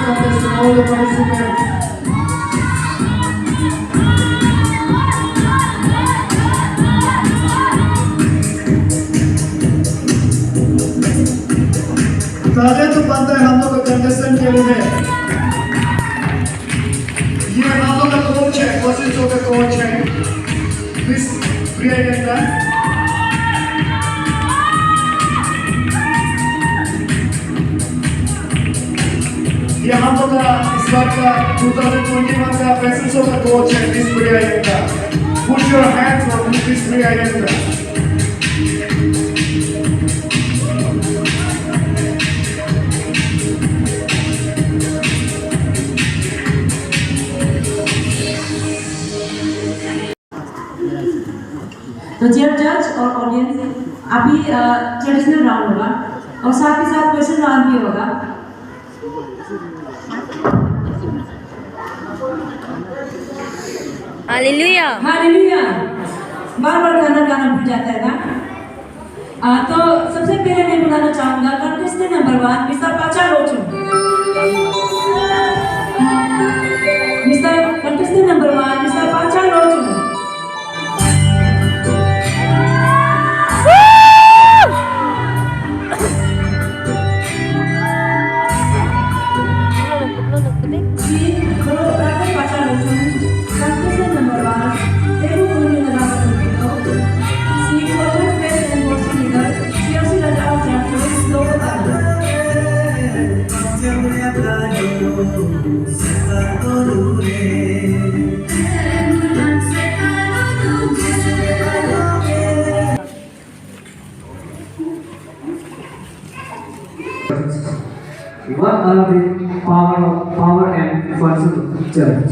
contestant, all the participants. तालियां तो बनता है हम लोग कंटेस्टेंट के लिए। ये हम लोग का कोच है, कोशिशों का कोच है, मिस प्रियंका। ये हम लोग का इस बार का 2021 का फैशन शो का कोच है, miss Priyanka. Put your hands on miss Priyanka. तो डियर जज और ऑडियंस, अभी ट्रेडिशनल राउंड होगा और साथ ही साथ क्वेश्चन राउंड भी होगा। Hallelujah hallelujah. बार बार गाना भूल जाता है ना। तो सबसे पहले मैं बुलाना चाहूंगा कंटेस्टेंट नंबर 1 मिस्टर पाचा लोचन। मिस्टर कंटेस्टेंट नंबर 1 मिस्टर पाचा लोचन। What are the power and function of church?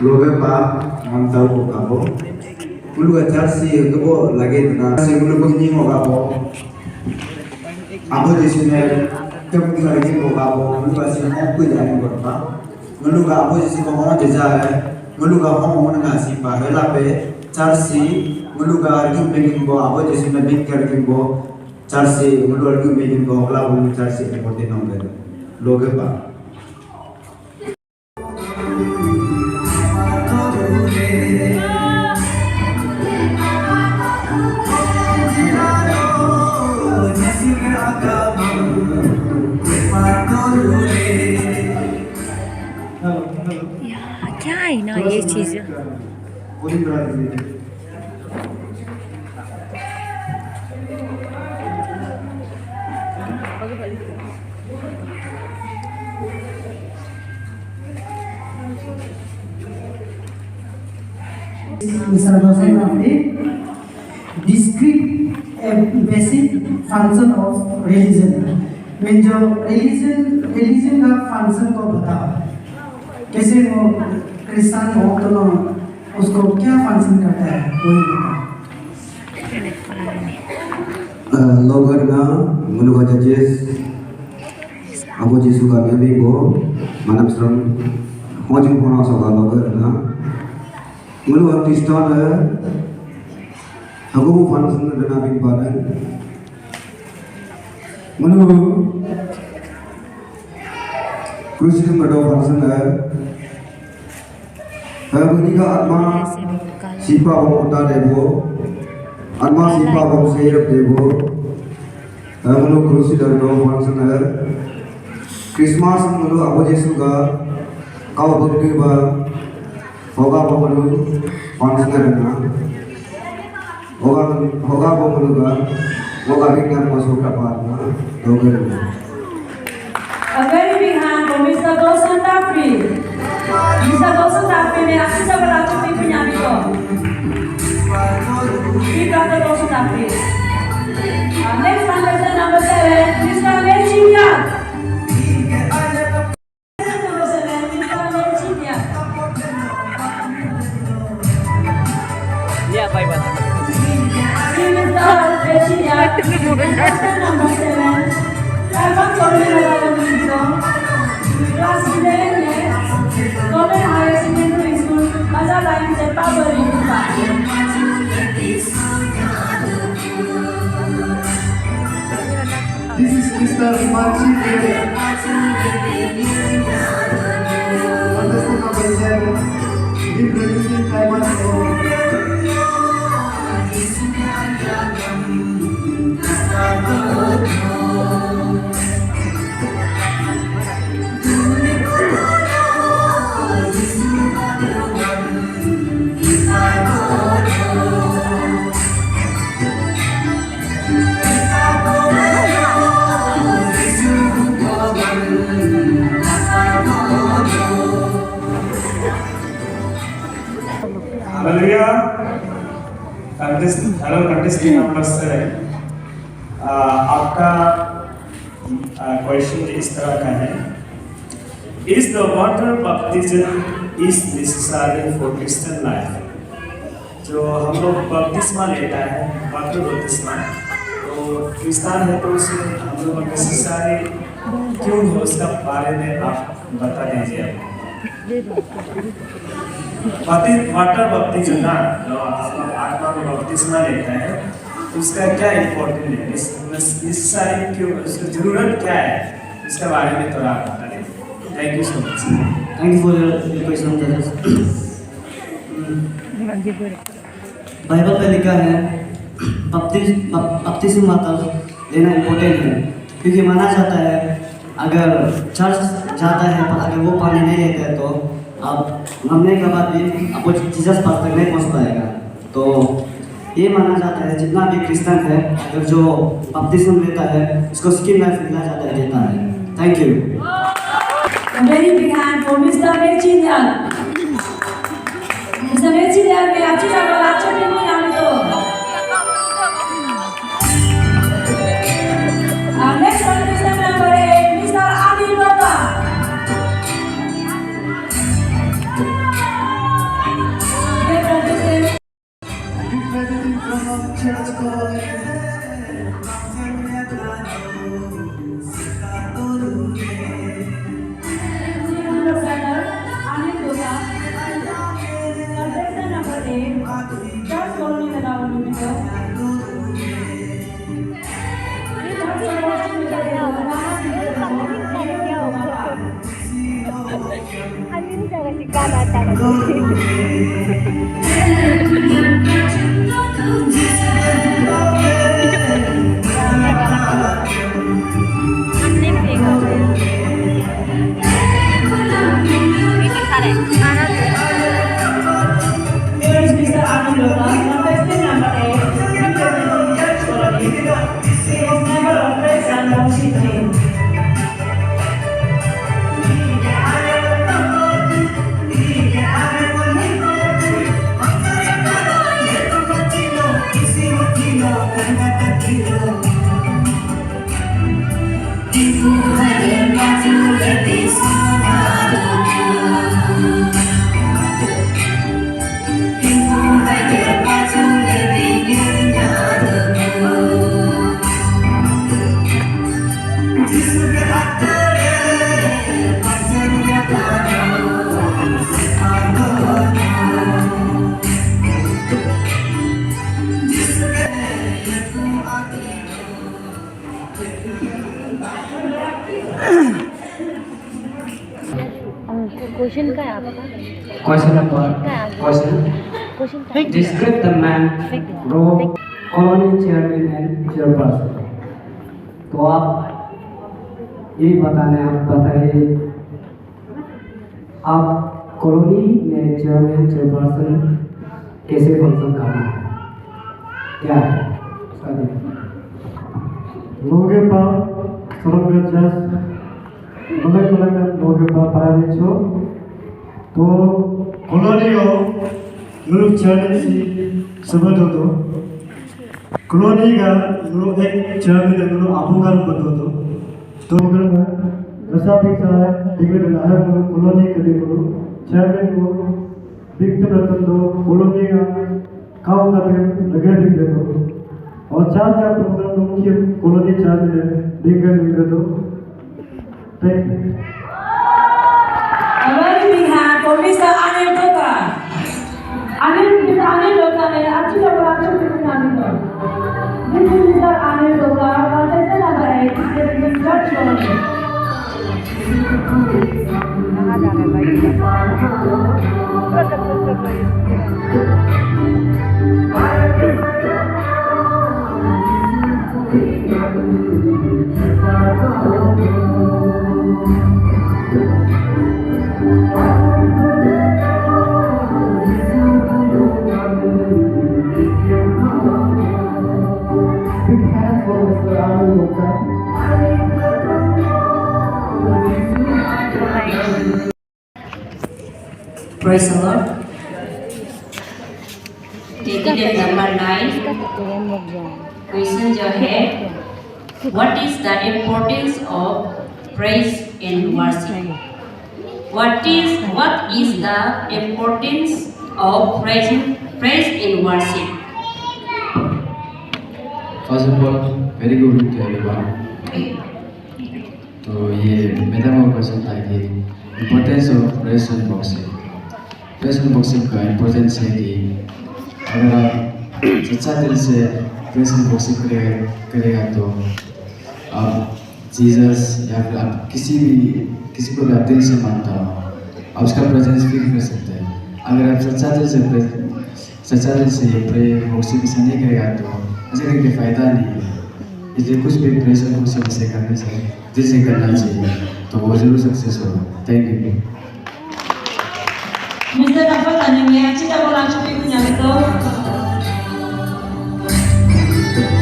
Lobe pa ang tao ko kapo. Mulu ka church si kapo lagi na si mulu bunyi mo kapo. Ako jisine kam lagi mo kapo. Mulu ka si mo ko jani ko pa. Mulu ka ako jisi ko mo jaja hai. Mulu ka mo na si pa hela pe church si mulu ka arkim making bo ako jisine big karkim bo. Church si mulu arkim making bo ala bo church si ko te nong gade. Loge pa क्या है ना ये चीज। Mr. Dosen describe a basic function of religion। में जो religion का function को बताओ, कैसे वो क्रिश्चियन हो तो उसको क्या function करता है वही बताओ। logo na mulu ka judges Abu Jesu ka baby ko manam strong hojing pona so ka logo na mulu artista na hago function na bin bana mulu crucifixion ka function na habuni ka atma sipa ko uta debo atma sipa ko seyap debo mulu crucifixion ka function na Christmas mulu Abu Jesu ka kau bukti ba hoga mulu function na hoga mulu ka hoga hingga masuk kapal na doger A very big hand for Mr. Dosen Tafri. Mr. Dosen Tafri ने अच्छी से बड़ा चुप्पी पंजाबी को। Keep up the Dosen Tafri. Next contestant number 7, Mr. Lechinia. Number 7, Mr. Lechinia. लिया भाई बात। Mr. Lechinia. Contestant number 7. Evan Cornelio. Class 11 में Government Higher Secondary School, Baza Line से Pabari Kupa. This is Mr. Himanshi Dev. Contestant number 7, representing Taiwan Home. Hallelujah. Hello contestant number 7, आपका question इस तरह का है, is the water baptism is necessary for Christian life? जो हम लोग बपतिस्मा लेता है, वाटर बपतिस्मा, तो क्रिश्चियन है तो उसमें हम लोग नेसेसरी क्यों है, उसका बारे में आप बता दीजिए। वाटर बपतिस्मा ना, जो आत्मा में बपतिस्मा लेता है, उसका क्या इम्पोर्टेंट है, नेसेसरी क्यों, उसकी जरूरत क्या है, इसके बारे में थोड़ा आप बता दीजिए। Thank you so much. Thank you for your question, brothers. Bible में लिखा है बपतिस्मा वाटर लेना इम्पोर्टेंट है, क्योंकि माना जाता है अगर चर्च जाता है पर अगर वो पानी नहीं लेता है तो आप मरने के बाद भी आपको जीसस पास तक नहीं पहुंच पाएगा। तो ये माना जाता है जितना भी क्रिश्चियन है अगर जो बपतिस्मा लेता है उसको स्किन लाइफ मिला जाता है, देता है। Thank you. A very big hand for Mr. Mechidial. Mr. Mechidial में अच्छी जगह अच्छे टीम में आने दो। Next contestant number 8, Mr. Anil Loka. Next contestant. Representing from Church Colony. Here is Mr. Anil Loka, contestant number 8, representing Church Colony. He was member of Praise and Worship team. Question का है आपका? Question number question. Describe the man, role, colony chairman and chairperson. तो आप ये बताइए आप colony में chairman chairperson कैसे फंक्शन करना है, क्या है उसका लोगे पा सरंग जस लोगे पा पाए छो तो कॉलोनी हो ग्रुप चेयरमैन सबदो तो कॉलोनी का ग्रुप एक चेयरमैन ग्रुप आपुगाल बदो तो ग्रुप रसा दिखा है डिग्री ना है कॉलोनी के लिए ग्रुप चेयरमैन को विक्टर रतन दो कॉलोनी का काउ का लगे दिखे तो और चार का प्रोग्राम मुख्य कॉलोनी चेयरमैन दिखे तो thank you. A very big hand for Mr. Anil Loka. Mr. Anil Loka ने अच्छी जगह अच्छे टीम में आने दो। This is Mr. Anil Loka, contestant number 8, representing Big hand for Mr. Arun Gupta. Praise the Lord. Taking number 9. Question जो है, what is the importance of praise in worship? What is the importance of praise in worship? First of all, very good to everyone. तो ये मेरा वो question था कि importance of press and boxing का importance है कि अगर आप सच्चा दिल से प्रेस एंड बॉक्सिंग करेगा तो आप जीसस या फिर आप किसी को भी आप दिल से मानता हो आप उसका प्रेजेंस फील कर सकते हैं। अगर आप सच्चा दिल से प्रे बॉक्सिंग से नहीं करेगा तो ऐसे करके फ़ायदा नहीं है। इसलिए कुछ भी प्रेस एंड बॉक्सिंग से करने से दिल से करना चाहिए तो वो जरूर सक्सेस होगा। Thank you. Mr. dapat tanya kita mau langsung punya itu.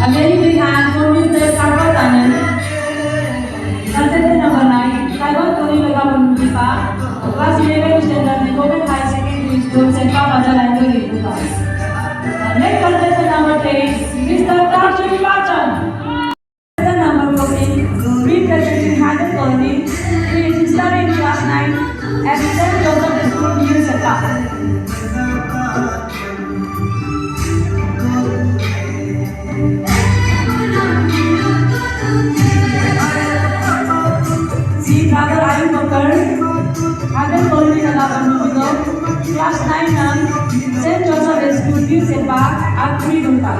Agak ini kan, Mr. dapat tanya. Nanti number 9, kalau kau ini lega menunggu pak, kelas 11 standard ni kau kan high secondary school sempat baca lain itu pak. Next contestant number 10, Mr. Tarjun Pacan. Contestant number 14, representing Hagen Colony, who is studying class 9 at St. Joseph School, New Setup. Si brother Ayu Bakar, Hagen Colony Nagabanubido, class 9 nan, St. Joseph School, New Setup, at 3 Dunta.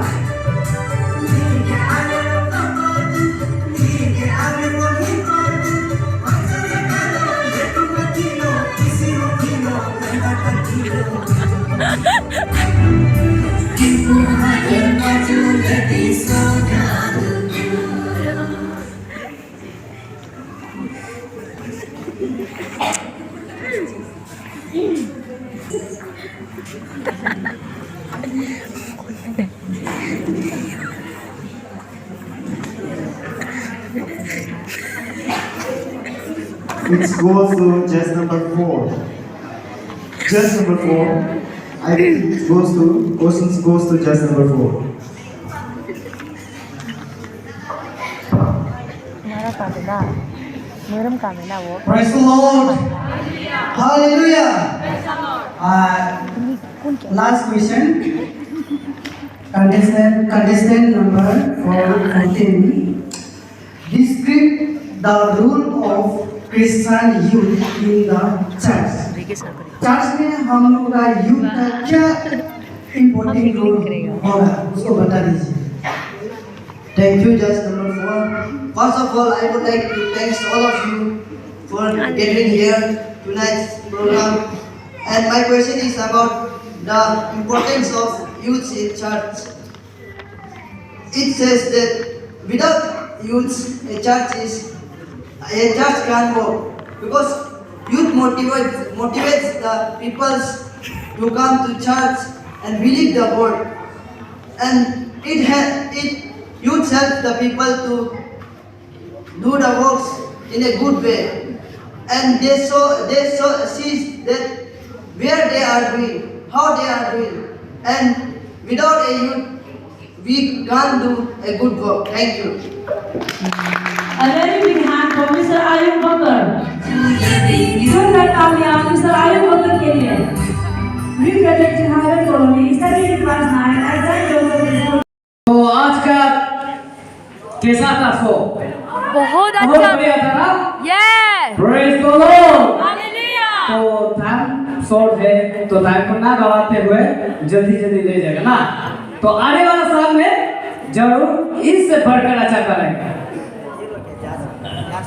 It goes to just number 4. Just number 4. I think it goes to questions goes to just number 4. Praise the Lord. Hallelujah. Last question. Contestant number 14. Describe the role of Christian youth in the church. Church में हम लोग का youth का क्या important role होगा उसको बता दीजिए। Thank you, just number 4. First of all, I would like to thank all of you for gathering here tonight's program. And my question is about the importance of youth in church. It says that without youth, a church can't work because youth motivates the people to come to church and believe the word, and youth helps the people to do the works in a good way, and they see that where they are doing, how they are doing, and without a youth we can't do a good work. Thank you. A very big hand for Mr. Ayub Bakar. जोरदार तालियां mister Ayub Bakar के लिए। Representing highway colony study class 9 at Saint Joseph school. तो आज का कैसा था show? बहुत अच्छा बढ़िया था ना? Yes praise the Lord. Hallelujah. तो टाइम शॉर्ट है तो टाइम को ना गवाते हुए जल्दी ले जाएगा ना। तो आने वाला साल में जरूर इससे बढ़कर अच्छा करेंगे।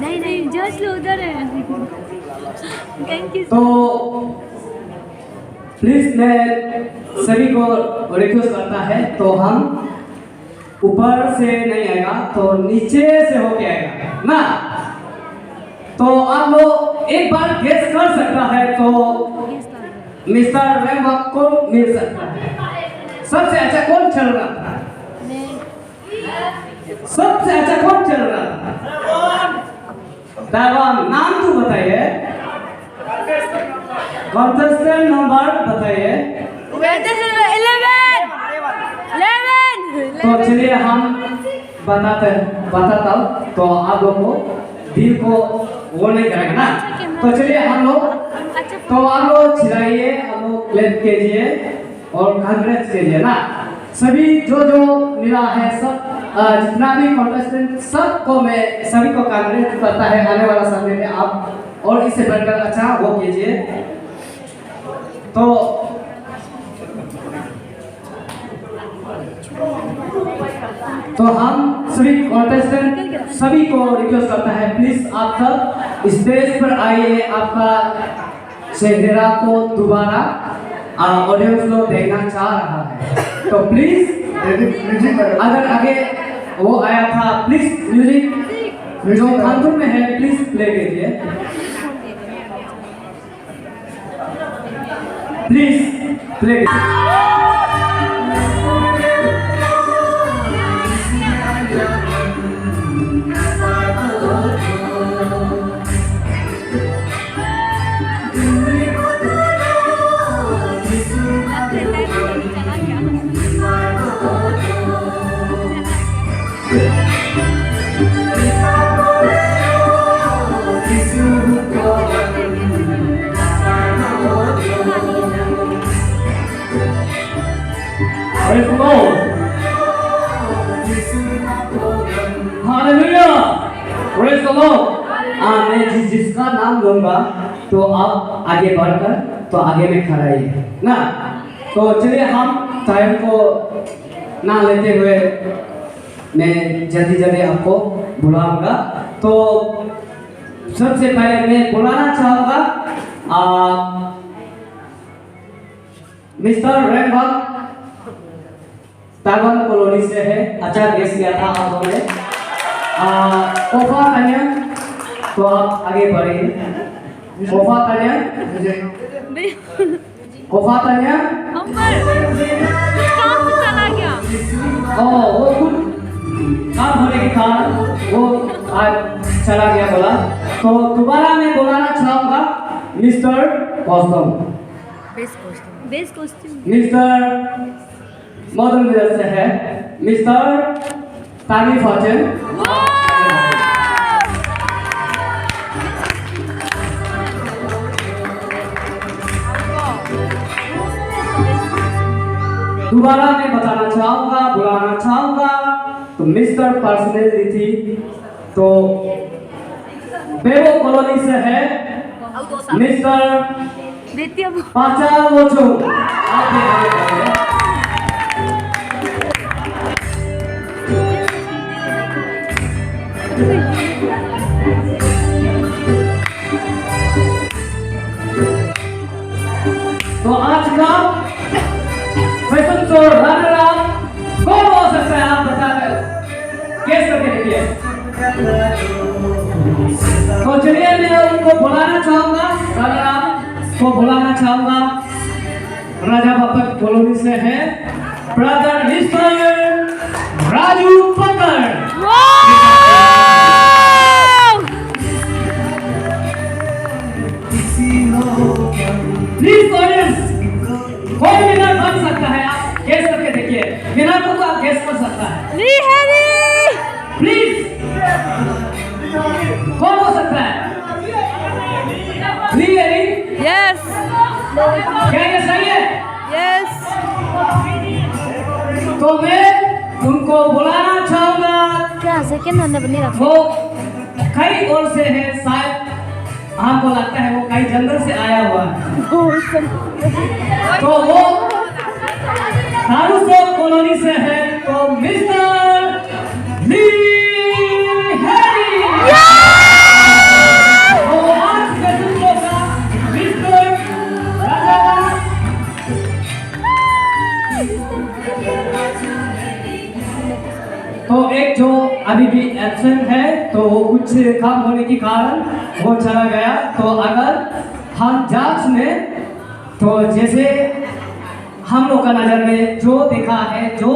नहीं जस्ट उधर है। Thank you. तो प्लीज मैं सभी को रिक्वेस्ट करता है, तो हम ऊपर से नहीं आएगा तो नीचे से होके आएगा ना। तो आप लोग एक बार गेस कर सकता है तो मिस्टर रैमबॉक को मिल सकता है। सबसे अच्छा कौन चल रहा था? सबसे अच्छा कौन चल रहा था? ताइवान। नाम तो बताइए, कॉन्टेस्टेंट नंबर बताइए। 11 तो चलिए हम बताता हूँ, तो आप लोग को दिल को वो नहीं करेगा ना। तो चलिए हम लोग, तो आप लोग चिल्लाइए, आप लोग क्लैप कीजिए और कांग्रेस कीजिए ना। सभी जो मिला है, सब जितना भी कॉन्टेस्टेंट, सबको मैं सभी को कांग्रेस करता है आने वाला समय में आप और इससे बढ़कर अच्छा वो कीजिए। तो हम सभी कॉन्टेस्टेंट सभी को रिक्वेस्ट करता है, प्लीज आप सब स्टेज पर आइए। आपका चेहरा को दोबारा ऑडियंस लोग देखना चाह रहा है, तो प्लीज अगर आगे वो आया था, प्लीज म्यूजिक जो कानपुर में है प्लीज प्ले कीजिए, प्लीज प्ले कीजिए। Praise the Lord. Hallelujah. Praise the Lord. मैं जिसका नाम लूंगा तो आप आगे बढ़कर तो आगे में खड़ा ही ना। तो चलिए हम टाइम को ना लेते हुए मैं जल्दी आपको बुलाऊंगा। तो सबसे पहले मैं बुलाना चाहूंगा मिस्टर रैमबॉक, ताइवान कॉलोनी से है। अच्छा गेस किया था आप लोगों ने। कोफा तान्या, तो आप आगे बढ़िए। कोफा तान्या, कोफा तान्या। काम से चला गया। वो कुछ काम होने के कारण वो आज चला गया बोला। तो दोबारा मैं बुलाना चाहूँगा mister costume, base costume. Mister modern mirror से है मिस्टर तानी फॉर्चून। दोबारा मैं बताना चाहूंगा, बुलाना चाहूंगा तो मिस्टर पर्सनैलिटी, तो बेबो कॉलोनी से है मिस्टर पाचा वोचो। आप भी आगे बढ़िए। तो आज का फैशन शो रनर अप कौन हो सकता है, आप बता कैसे करके देखिए। तो चलिए मैं उनको बुलाना चाहूंगा, रनर अप को बुलाना चाहूंगा। राजा बापक कॉलोनी से है ब्रदर मिस्टर राजू पकड़। प्लीज ऑडियंस, कोई विनर बन सकता है, आप गेस करके देखिए। विनर को आप गेस कर सकता है। प्लीज कौन हो सकता है? यस क्या ये सही है? यस। तो मैं उनको बुलाना चाहूंगा। क्या सेकंड अंदर बनी रखो। वो कई ओर से है, शायद आपको लगता है वो कई जंगल से आया हुआ है। तो वो नारुसो कॉलोनी से है, तो मिस्टर ली हैरी। तो आज के दूसरों का मिस्टर राजा तो एक जो अभी भी एब्सेंट है तो कुछ काम होने के कारण वो चला गया। तो अगर हम जांच में तो जैसे हम लोग का नज़र में जो देखा है, जो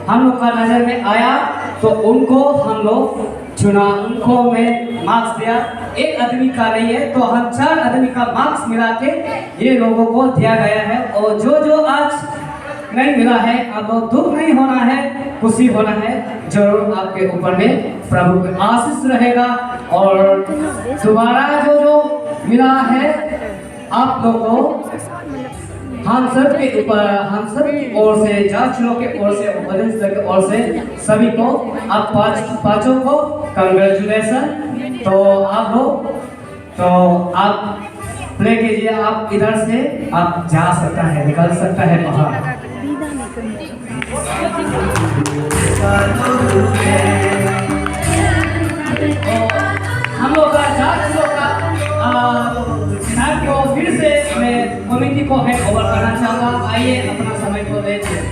हम लोग का नज़र में आया तो उनको हम लोग चुना, उनको में मार्क्स दिया। एक आदमी का नहीं है तो हम 4 आदमी का मार्क्स मिला के ये लोगों को दिया गया है। और जो जो आज नहीं मिला है अब दुख नहीं होना है, खुशी होना है। जरूर आपके ऊपर में प्रभु की आशीष रहेगा। और दोबारा जो जो मिला है आप लोगों को हम सब के ऊपर, हम सब की ओर से, जांच लोग के ओर से, उपदेश के ओर से सभी को, आप पांचों को कंग्रेचुलेशन। तो आप लोग तो आप प्ले कीजिए, आप इधर से आप जा सकता है, निकल सकता है बाहर। हम लोग का जांच लोग का को फिर से मैं कमेटी को हैंड ओवर करना चाहूँगा। आइए अपना समय को लेते हैं।